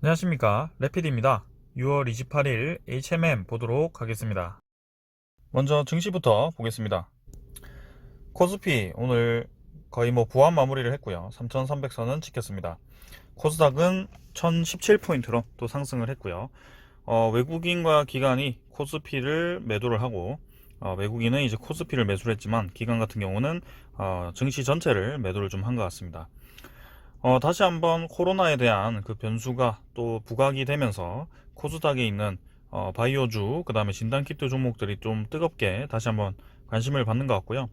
안녕하십니까, 레피드입니다. 6월 28일 HMM 보도록 하겠습니다. 먼저 증시부터 보겠습니다. 코스피 오늘 거의 부합 마무리를 했고요. 3300선은 지켰습니다. 코스닥은 1017포인트로 또 상승을 했고요. 외국인과 기관이 코스피를 매도를 하고, 외국인은 이제 코스피를 매수를 했지만 기관 같은 경우는 증시 전체를 매도를 좀 한 것 같습니다. 다시 한번 코로나에 대한 그 변수가 또 부각이 되면서 코스닥에 있는 바이오주, 그 다음에 진단키트 종목들이 좀 뜨겁게 다시 한번 관심을 받는 것 같고요.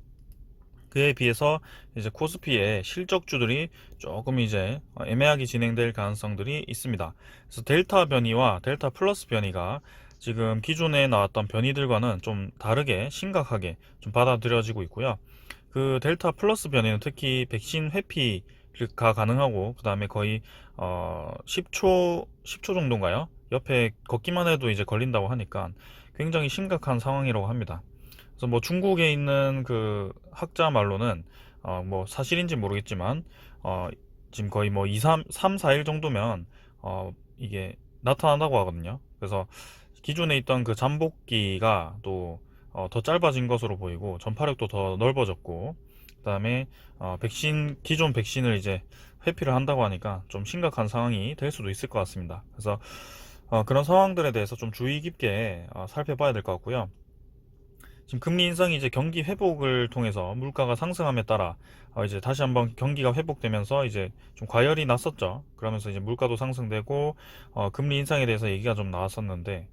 그에 비해서 이제 코스피의 실적주들이 조금 이제 애매하게 진행될 가능성들이 있습니다. 그래서 델타 변이와 델타 플러스 변이가 지금 기존에 나왔던 변이들과는 좀 다르게 심각하게 좀 받아들여지고 있고요. 그 델타 플러스 변이는 특히 백신 회피가 가능하고, 그 다음에 거의 10초 정도인가요? 옆에 걷기만 해도 이제 걸린다고 하니까 굉장히 심각한 상황이라고 합니다. 그래서 중국에 있는 그 학자 말로는 사실인지 모르겠지만 지금 거의 2, 3, 4일 정도면 이게 나타난다고 하거든요. 그래서 기존에 있던 그 잠복기가 또 더 짧아진 것으로 보이고, 전파력도 더 넓어졌고, 그다음에 기존 백신을 이제 회피를 한다고 하니까 좀 심각한 상황이 될 수도 있을 것 같습니다. 그래서 그런 상황들에 대해서 좀 주의 깊게 살펴봐야 될 것 같고요. 지금 금리 인상이 이제 경기 회복을 통해서 물가가 상승함에 따라 이제 다시 한번 경기가 회복되면서 이제 좀 과열이 났었죠. 그러면서 이제 물가도 상승되고 금리 인상에 대해서 얘기가 좀 나왔었는데,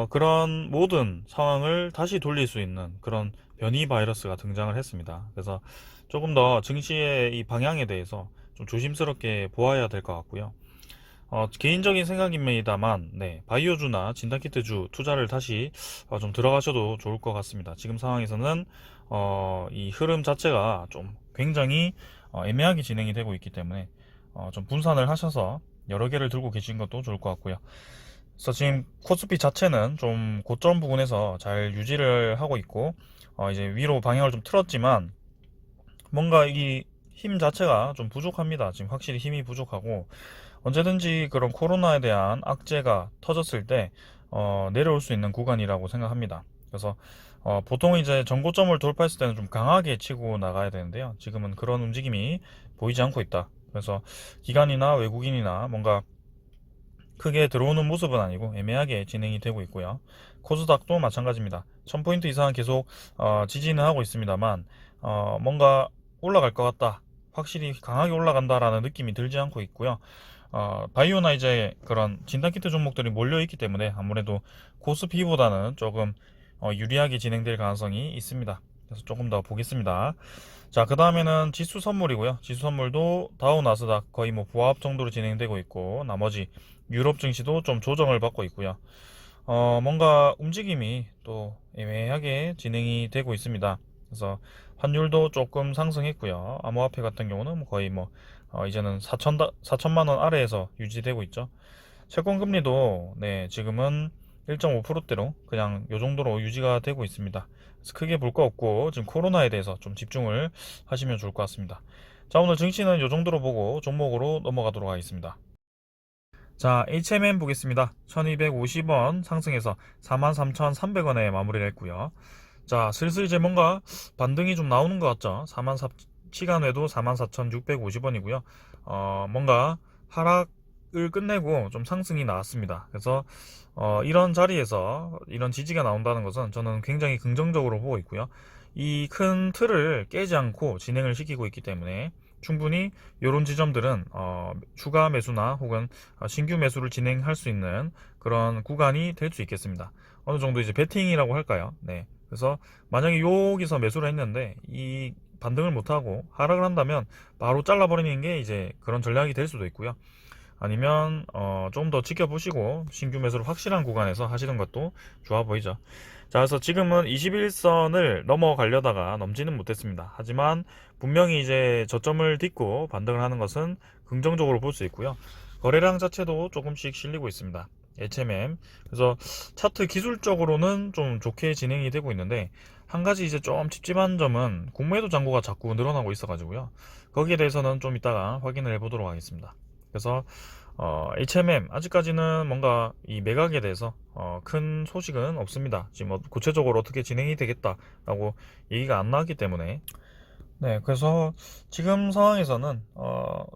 그런 모든 상황을 다시 돌릴 수 있는 그런 변이 바이러스가 등장을 했습니다. 그래서 조금 더 증시의 이 방향에 대해서 좀 조심스럽게 보아야 될 것 같고요. 개인적인 생각입니다만, 네, 바이오주나 진단키트주 투자를 다시 좀 들어가셔도 좋을 것 같습니다. 지금 상황에서는 이 흐름 자체가 좀 굉장히 애매하게 진행이 되고 있기 때문에 좀 분산을 하셔서 여러 개를 들고 계신 것도 좋을 것 같고요. 그래서 지금 코스피 자체는 좀 고점 부근에서 잘 유지를 하고 있고, 이제 위로 방향을 좀 틀었지만 뭔가 이 힘 자체가 좀 부족합니다. 지금 확실히 힘이 부족하고, 언제든지 그런 코로나에 대한 악재가 터졌을 때 내려올 수 있는 구간이라고 생각합니다. 그래서 보통 이제 전고점을 돌파했을 때는 좀 강하게 치고 나가야 되는데요. 지금은 그런 움직임이 보이지 않고 있다. 그래서 기관이나 외국인이나 뭔가 크게 들어오는 모습은 아니고 애매하게 진행이 되고 있고요. 코스닥도 마찬가지입니다. 1000포인트 이상은 계속 지지는 하고 있습니다만 뭔가 올라갈 것 같다, 확실히 강하게 올라간다라는 느낌이 들지 않고 있고요. 바이오나 이제 그런 진단키트 종목들이 몰려있기 때문에 아무래도 코스피보다는 조금 유리하게 진행될 가능성이 있습니다. 그래서 조금 더 보겠습니다. 자, 그 다음에는 지수 선물이고요. 지수 선물도 다우 나스닥 거의 부합 정도로 진행되고 있고, 나머지 유럽 증시도 좀 조정을 받고 있고요. 뭔가 움직임이 또 애매하게 진행이 되고 있습니다. 그래서 환율도 조금 상승했고요. 암호화폐 같은 경우는 거의 이제는 4천만 원 아래에서 유지되고 있죠. 채권 금리도 네, 지금은 1.5%대로 그냥 요 정도로 유지가 되고 있습니다. 그래서 크게 볼 거 없고 지금 코로나에 대해서 좀 집중을 하시면 좋을 것 같습니다. 자, 오늘 증시는 요 정도로 보고 종목으로 넘어가도록 하겠습니다. 자, HMM 보겠습니다. 1250원 상승해서 43,300원에 마무리를 했고요. 자, 슬슬 이제 뭔가 반등이 좀 나오는 것 같죠. 44, 시간 외도 44,650원이고요. 뭔가 하락을 끝내고 좀 상승이 나왔습니다. 그래서 이런 자리에서 이런 지지가 나온다는 것은 저는 굉장히 긍정적으로 보고 있고요. 이 큰 틀을 깨지 않고 진행을 시키고 있기 때문에 충분히 이런 지점들은 추가 매수나 혹은 신규 매수를 진행할 수 있는 그런 구간이 될 수 있겠습니다. 어느 정도 이제 베팅이라고 할까요? 네. 그래서 만약에 여기서 매수를 했는데 이 반등을 못하고 하락을 한다면 바로 잘라버리는 게 이제 그런 전략이 될 수도 있고요. 아니면 좀 더 지켜보시고 신규 매수를 확실한 구간에서 하시는 것도 좋아 보이죠. 자, 그래서 지금은 21선을 넘어가려다가 넘지는 못했습니다. 하지만 분명히 이제 저점을 딛고 반등을 하는 것은 긍정적으로 볼 수 있고요. 거래량 자체도 조금씩 실리고 있습니다. HMM. 그래서 차트 기술적으로는 좀 좋게 진행이 되고 있는데, 한 가지 이제 좀 찝찝한 점은 공매도 잔고가 자꾸 늘어나고 있어 가지고요. 거기에 대해서는 좀 이따가 확인을 해 보도록 하겠습니다. 그래서 HMM 아직까지는 뭔가 이 매각에 대해서 큰 소식은 없습니다. 지금 구체적으로 어떻게 진행이 되겠다라고 얘기가 안 나왔기 때문에. 네, 그래서 지금 상황에서는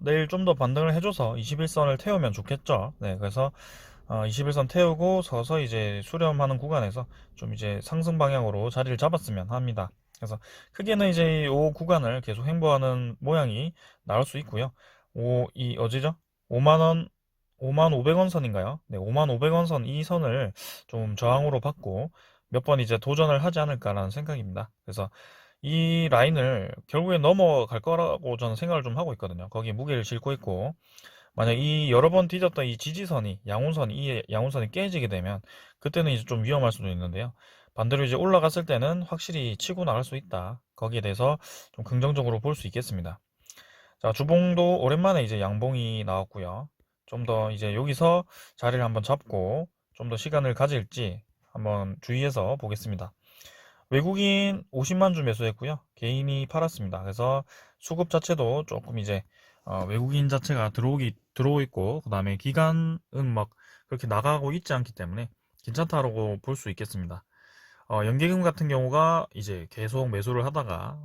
내일 좀 더 반등을 해줘서 21선을 태우면 좋겠죠. 네, 그래서 21선 태우고 서서 이제 수렴하는 구간에서 좀 이제 상승 방향으로 자리를 잡았으면 합니다. 그래서 크게는 이제 이 구간을 계속 행보하는 모양이 나올 수 있고요. 어디죠? 5만 원, 5만 500원 선인가요? 네, 5만 500원 선 이 선을 좀 저항으로 받고 몇 번 이제 도전을 하지 않을까라는 생각입니다. 그래서 이 라인을 결국에 넘어갈 거라고 저는 생각을 좀 하고 있거든요. 거기에 무게를 싣고 있고, 만약 이 여러 번 뒤졌던 이 지지선이, 이 양운선이 깨지게 되면, 그때는 이제 좀 위험할 수도 있는데요. 반대로 이제 올라갔을 때는 확실히 치고 나갈 수 있다. 거기에 대해서 좀 긍정적으로 볼 수 있겠습니다. 자, 주봉도 오랜만에 이제 양봉이 나왔고요. 좀 더 이제 여기서 자리를 한번 잡고, 좀 더 시간을 가질지 한번 주의해서 보겠습니다. 외국인 50만 주 매수했고요. 개인이 팔았습니다. 그래서 수급 자체도 조금 이제 외국인 자체가 들어오고 있고, 그 다음에 기간은 막 그렇게 나가고 있지 않기 때문에 괜찮다라고 볼 수 있겠습니다. 연계금 같은 경우가 이제 계속 매수를 하다가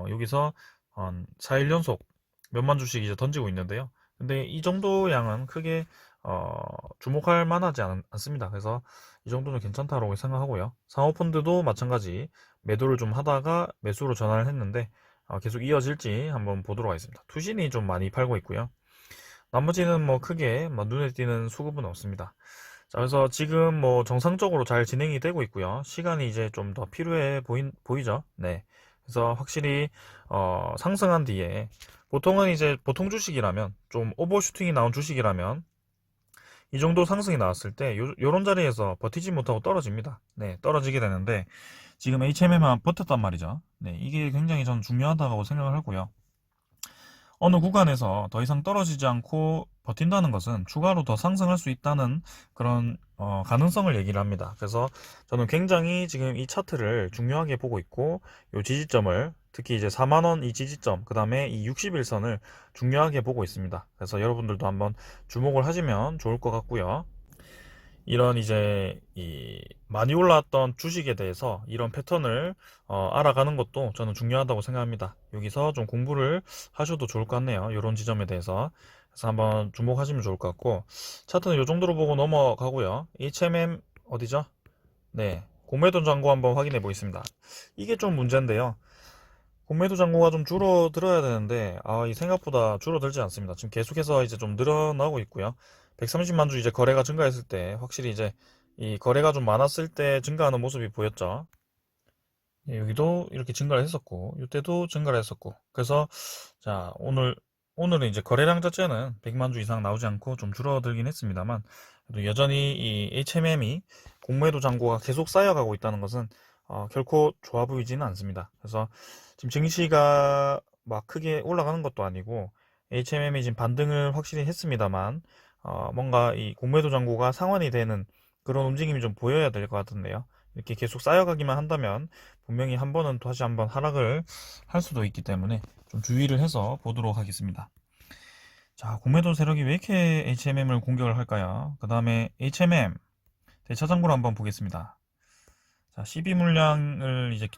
여기서 한 4일 연속 몇만 주씩 이제 던지고 있는데요. 근데 이 정도 양은 크게 주목할 만하지 않습니다. 그래서 이 정도는 괜찮다라고 생각하고요. 상호펀드도 마찬가지 매도를 좀 하다가 매수로 전환을 했는데 계속 이어질지 한번 보도록 하겠습니다. 투신이 좀 많이 팔고 있고요. 나머지는 뭐 크게 뭐 눈에 띄는 수급은 없습니다. 자, 그래서 지금 뭐 정상적으로 잘 진행이 되고 있고요. 시간이 이제 좀 더 필요해 보이죠? 네. 그래서 확실히 상승한 뒤에 보통은 이제 보통 주식이라면 좀 오버슈팅이 나온 주식이라면 이 정도 상승이 나왔을 때 요런 자리에서 버티지 못하고 떨어집니다. 네, 떨어지게 되는데 지금 HMM만 버텼단 말이죠. 네, 이게 굉장히 저는 중요하다고 생각을 하고요. 어느 구간에서 더 이상 떨어지지 않고 버틴다는 것은 추가로 더 상승할 수 있다는 그런 가능성을 얘기를 합니다. 그래서 저는 굉장히 지금 이 차트를 중요하게 보고 있고 이 지지점을 특히 이제 4만원 이 지지점 그 다음에 이 61선을 중요하게 보고 있습니다. 그래서 여러분들도 한번 주목을 하시면 좋을 것 같고요. 이런 이제 많이 올라왔던 주식에 대해서 이런 패턴을 알아가는 것도 저는 중요하다고 생각합니다. 여기서 좀 공부를 하셔도 좋을 것 같네요. 이런 지점에 대해서. 그래서 한번 주목하시면 좋을 것 같고 차트는 이 정도로 보고 넘어가고요. HMM 어디죠? 네, 공매도 잔고 한번 확인해 보겠습니다. 이게 좀 문제인데요. 공매도 잔고가 좀 줄어들어야 되는데 이 생각보다 줄어들지 않습니다. 지금 계속해서 이제 좀 늘어나고 있고요. 130만 주 이제 거래가 증가했을 때 확실히 이제 이 거래가 좀 많았을 때 증가하는 모습이 보였죠. 예, 여기도 이렇게 증가를 했었고 이때도 증가를 했었고 그래서 자 오늘은 이제 거래량 자체는 100만 주 이상 나오지 않고 좀 줄어들긴 했습니다만 그래도 여전히 이 HMM이 공매도 잔고가 계속 쌓여가고 있다는 것은 결코 좋아 보이지는 않습니다. 그래서 지금 증시가 막 크게 올라가는 것도 아니고 HMM이 지금 반등을 확실히 했습니다만 뭔가 이 공매도 잔고가 상환이 되는 그런 움직임이 좀 보여야 될 것 같은데요. 이렇게 계속 쌓여가기만 한다면 분명히 한 번은 다시 한번 하락을 할 수도 있기 때문에 좀 주의를 해서 보도록 하겠습니다. 자, 공매도 세력이 왜 이렇게 HMM을 공격을 할까요? 그 다음에 HMM 대차장고를 한번 보겠습니다. 자, 12 물량을 이제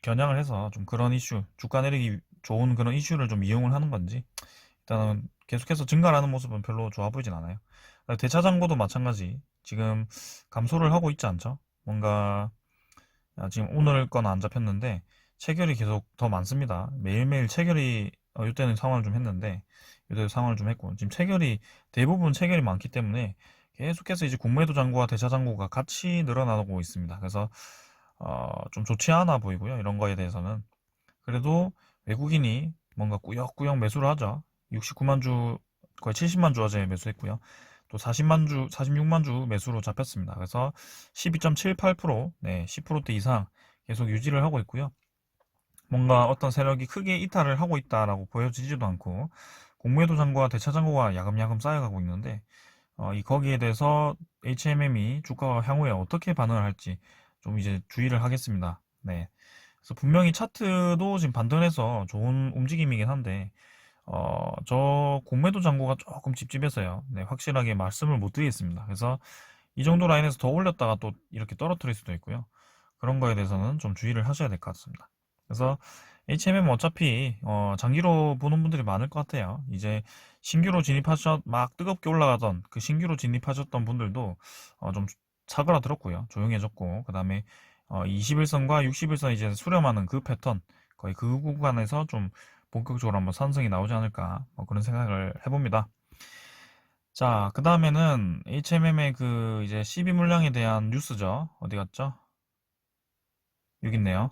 겨냥을 해서 좀 그런 이슈, 주가 내리기 좋은 그런 이슈를 좀 이용을 하는 건지 일단은 계속해서 증가하는 모습은 별로 좋아 보이진 않아요. 대차장고도 마찬가지. 지금 감소를 하고 있지 않죠? 뭔가 지금 오늘 건 안 잡혔는데 체결이 계속 더 많습니다. 매일매일 체결이 이때는 상환을 좀 했는데 이때도 상환을 좀 했고 지금 대부분 체결이 많기 때문에 계속해서 이제 공매도 잔고와 대차 잔고가 같이 늘어나고 있습니다. 그래서 좀 좋지 않아 보이고요. 이런 거에 대해서는 그래도 외국인이 뭔가 꾸역꾸역 매수를 하죠. 69만 주 거의 70만 주 어제 매수했고요. 또 46만 주 매수로 잡혔습니다. 그래서 12.78%, 네, 10%대 이상 계속 유지를 하고 있고요. 뭔가 어떤 세력이 크게 이탈을 하고 있다라고 보여지지도 않고 공매도 잔고와 대차 잔고가 야금야금 쌓여가고 있는데 거기에 대해서 HMM이 주가가 향후에 어떻게 반응을 할지 좀 이제 주의를 하겠습니다. 네. 그래서 분명히 차트도 지금 반등해서 좋은 움직임이긴 한데 저 공매도 잔고가 조금 찝찝해서요. 네, 확실하게 말씀을 못 드리겠습니다. 그래서 이 정도 라인에서 더 올렸다가 또 이렇게 떨어뜨릴 수도 있고요. 그런 거에 대해서는 좀 주의를 하셔야 될 것 같습니다. 그래서 HMM 어차피 장기로 보는 분들이 많을 것 같아요. 이제 신규로 막 뜨겁게 올라가던 그 신규로 진입하셨던 분들도 좀 사그라들었고요. 조용해졌고, 그 다음에 21선과 60일선 이제 수렴하는 그 패턴, 거의 그 구간에서 좀 본격적으로 한번 상승이 나오지 않을까, 그런 생각을 해봅니다. 자, 그 다음에는 HMM의 그 이제 12 물량에 대한 뉴스죠. 어디 갔죠? 여기 있네요.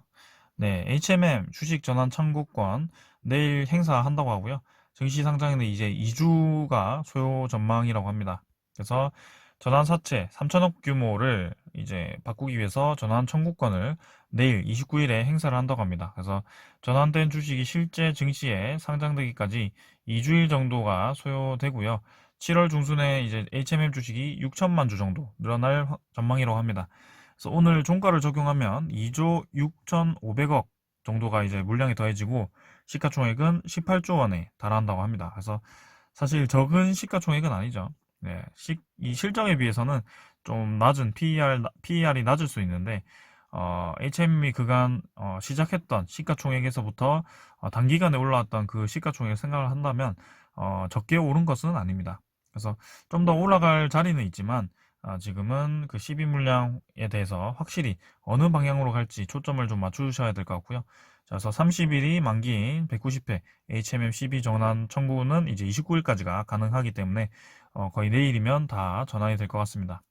네, HMM 주식 전환 청구권 내일 행사한다고 하고요. 증시 상장에는 이제 2주가 소요 전망이라고 합니다. 그래서 전환 사채 3천억 규모를 이제 바꾸기 위해서 전환 청구권을 내일 29일에 행사를 한다고 합니다. 그래서 전환된 주식이 실제 증시에 상장되기까지 2주일 정도가 소요되고요. 7월 중순에 이제 HMM 주식이 6천만 주 정도 늘어날 전망이라고 합니다. 그래서 오늘 종가를 적용하면 2조 6,500억 정도가 이제 물량이 더해지고 시가총액은 18조 원에 달한다고 합니다. 그래서 사실 적은 시가총액은 아니죠. 네, 이 실적에 비해서는 좀 낮은 PER이 낮을 수 있는데 HM이 그간 시작했던 시가총액에서부터 단기간에 올라왔던 그 시가총액을 생각을 한다면 적게 오른 것은 아닙니다. 그래서 좀 더 올라갈 자리는 있지만 지금은 그 12 물량에 대해서 확실히 어느 방향으로 갈지 초점을 좀 맞추셔야 될 것 같고요. 자, 그래서 30일이 만기인 190회 HMM 12 전환 청구는 이제 29일까지가 가능하기 때문에 거의 내일이면 다 전환이 될 것 같습니다.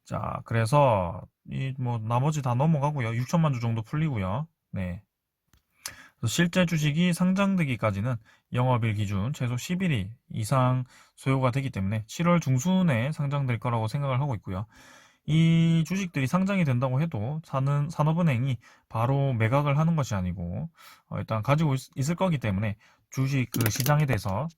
자, 그래서 이 뭐 나머지 다 넘어가고요. 6천만 주 정도 풀리고요. 네. 실제 주식이 상장되기까지는 영업일 기준 최소 10일이 이상 소요가 되기 때문에 7월 중순에 상장될 거라고 생각을 하고 있고요. 이 주식들이 상장이 된다고 해도 산업은행이 바로 매각을 하는 것이 아니고 일단 가지고 있을 거기 때문에 주식 그 시장에 대해서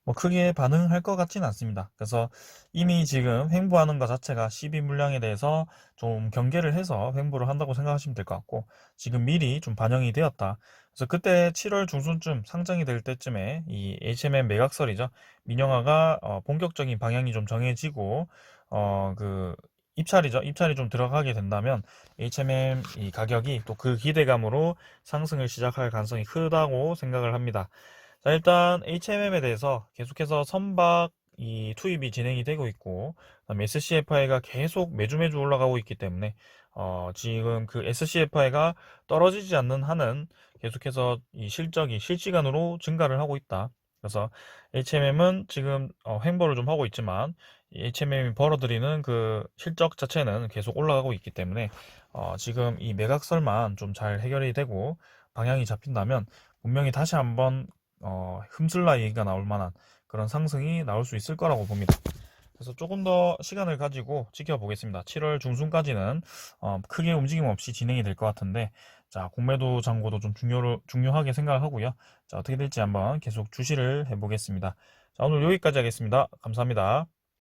뭐 크게 반응할 것 같지는 않습니다. 그래서 이미 지금 횡보하는 것 자체가 12 물량에 대해서 좀 경계를 해서 횡보를 한다고 생각하시면 될 것 같고, 지금 미리 좀 반영이 되었다. 그래서 그때 7월 중순쯤 상장이 될 때쯤에 이 HMM 매각설이죠. 민영화가 본격적인 방향이 좀 정해지고 그 입찰이죠. 입찰이 좀 들어가게 된다면 HMM 이 가격이 또 그 기대감으로 상승을 시작할 가능성이 크다고 생각을 합니다. 자, 일단 HMM에 대해서 계속해서 선박 이 투입이 진행이 되고 있고, 그다음에 SCFI가 계속 매주 올라가고 있기 때문에 지금 그 SCFI가 떨어지지 않는 한은 계속해서 이 실적이 실시간으로 증가를 하고 있다. 그래서 HMM은 지금 횡보를 좀 하고 있지만 HMM이 벌어들이는 그 실적 자체는 계속 올라가고 있기 때문에 지금 이 매각설만 좀 잘 해결이 되고 방향이 잡힌다면 분명히 다시 한번 흠슬라 얘기가 나올 만한 그런 상승이 나올 수 있을 거라고 봅니다. 그래서 조금 더 시간을 가지고 지켜보겠습니다. 7월 중순까지는 크게 움직임 없이 진행이 될 것 같은데, 자, 공매도 잔고도 좀 중요하게 생각을 하고요. 자, 어떻게 될지 한번 계속 주시를 해보겠습니다. 자, 오늘 여기까지 하겠습니다. 감사합니다.